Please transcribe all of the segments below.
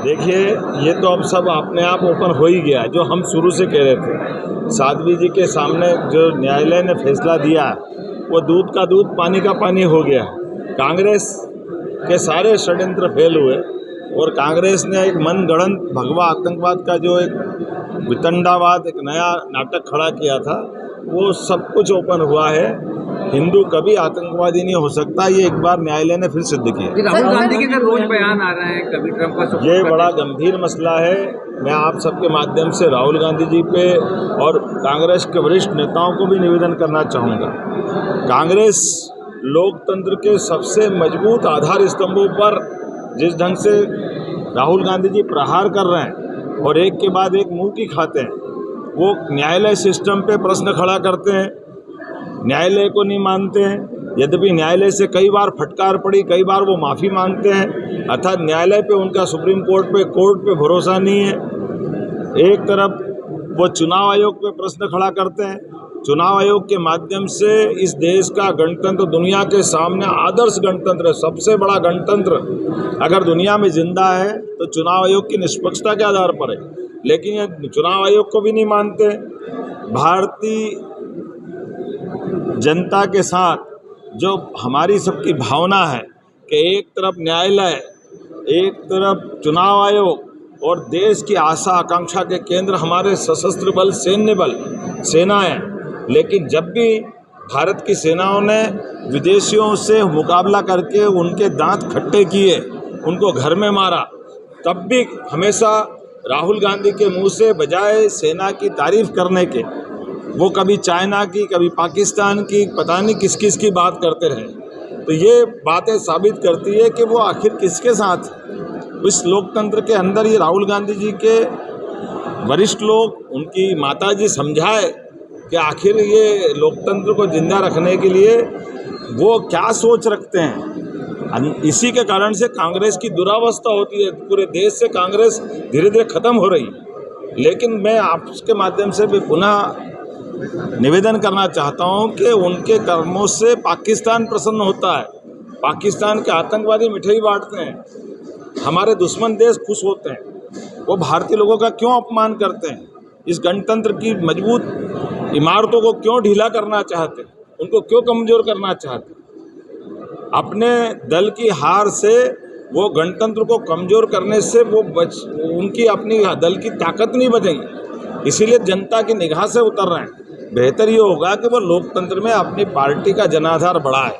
देखिए, ये तो अब सब अपने आप ओपन हो ही गया, जो हम शुरू से कह रहे थे। साध्वी जी के सामने जो न्यायालय ने फैसला दिया, वो दूध का दूध पानी का पानी हो गया। कांग्रेस के सारे षड्यंत्र फेल हुए और कांग्रेस ने एक मनगढ़ंत भगवा आतंकवाद का जो एक वितंडावाद, एक नया नाटक खड़ा किया था, वो सब कुछ ओपन हुआ है। हिंदू कभी आतंकवादी नहीं हो सकता, ये एक बार न्यायालय ने फिर सिद्ध किया। राहुल गांधी के रोज बयान आ रहे हैं, कभी ट्रंप का ये बड़ा गंभीर मसला है। मैं आप सबके माध्यम से राहुल गांधी जी पे और कांग्रेस के वरिष्ठ नेताओं को भी निवेदन करना चाहूँगा। कांग्रेस लोकतंत्र के सबसे मजबूत आधार स्तंभों पर जिस ढंग से राहुल गांधी जी प्रहार कर रहे हैं और एक के बाद एक मुंह की खाते हैं, वो न्यायालय सिस्टम पे प्रश्न खड़ा करते हैं, न्यायालय को नहीं मानते हैं। यद्यपि न्यायालय से कई बार फटकार पड़ी, कई बार वो माफ़ी मांगते हैं, अर्थात न्यायालय पे उनका सुप्रीम कोर्ट पे भरोसा नहीं है। एक तरफ वो चुनाव आयोग पे प्रश्न खड़ा करते हैं, चुनाव आयोग के माध्यम से इस देश का गणतंत्र दुनिया के सामने आदर्श गणतंत्र है, सबसे बड़ा गणतंत्र अगर दुनिया में जिंदा है तो चुनाव आयोग की निष्पक्षता के आधार पर है, लेकिन ये चुनाव आयोग को भी नहीं मानते। भारतीय जनता के साथ जो हमारी सबकी भावना है कि एक तरफ न्यायालय, एक तरफ चुनाव आयोग और देश की आशा आकांक्षा के केंद्र हमारे सशस्त्र बल, सैन्य बल, सेनाएं, लेकिन जब भी भारत की सेनाओं ने विदेशियों से मुकाबला करके उनके दांत खट्टे किए, उनको घर में मारा, तब भी हमेशा राहुल गांधी के मुंह से बजाय सेना की तारीफ करने के वो कभी चाइना की, कभी पाकिस्तान की, पता नहीं किस किस की बात करते रहे। तो ये बातें साबित करती है कि वो आखिर किसके साथ, इस लोकतंत्र के अंदर ये राहुल गांधी जी के वरिष्ठ लोग, उनकी माताजी समझाए कि आखिर ये लोकतंत्र को जिंदा रखने के लिए वो क्या सोच रखते हैं। इसी के कारण से कांग्रेस की दुरावस्था होती है, पूरे देश से कांग्रेस धीरे धीरे खत्म हो रही है। लेकिन मैं आपके माध्यम से भी पुनः निवेदन करना चाहता हूं कि उनके कर्मों से पाकिस्तान प्रसन्न होता है, पाकिस्तान के आतंकवादी मिठाई बांटते हैं, हमारे दुश्मन देश खुश होते हैं। वो भारतीय लोगों का क्यों अपमान करते हैं, इस गणतंत्र की मजबूत इमारतों को क्यों ढीला करना चाहते हैं, उनको क्यों कमज़ोर करना चाहते हैं। अपने दल की हार से, वो गणतंत्र को कमज़ोर करने से वो उनकी अपनी दल की ताकत नहीं बचेगी, इसीलिए जनता की निगाह से उतर रहे हैं। बेहतर ये होगा कि वो लोकतंत्र में अपनी पार्टी का जनाधार बढ़ाए,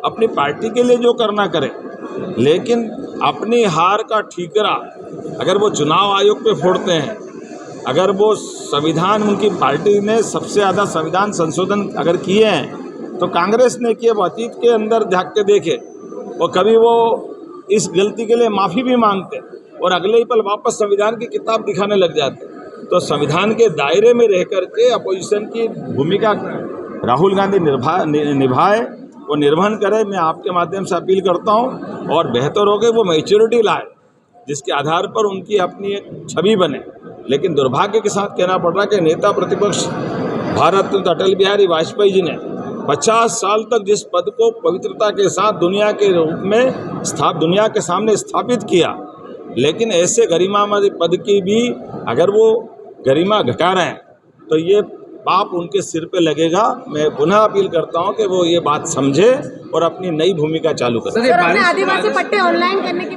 अपनी पार्टी के लिए जो करना करे, लेकिन अपनी हार का ठीकरा अगर वो चुनाव आयोग पे फोड़ते हैं, अगर वो संविधान, उनकी पार्टी ने सबसे ज़्यादा संविधान संशोधन अगर किए हैं तो कांग्रेस ने किए, वो अतीत के अंदर झाँक के देखे, और कभी वो इस गलती के लिए माफ़ी भी मांगते और अगले ही पल वापस संविधान की किताब दिखाने लग जाते। तो संविधान के दायरे में रह करके अपोजिशन की भूमिका राहुल गांधी निभाए, वो निर्वहन करे। मैं आपके माध्यम से अपील करता हूं, और बेहतर हो गए वो मैच्योरिटी लाए जिसके आधार पर उनकी अपनी एक छवि बने। लेकिन दुर्भाग्य के साथ कहना पड़ रहा है कि नेता प्रतिपक्ष भारत रत्न अटल बिहारी वाजपेयी जी ने 50 साल तक जिस पद को पवित्रता के साथ दुनिया के रूप में दुनिया के सामने स्थापित किया, लेकिन ऐसे गरिमामय पद की भी अगर वो गरिमा घटा रहे हैं तो ये पाप उनके सिर पे लगेगा। मैं पुनः अपील करता हूं कि वो ये बात समझे और अपनी नई भूमिका चालू करें। आदिवासी पट्टे ऑनलाइन करने की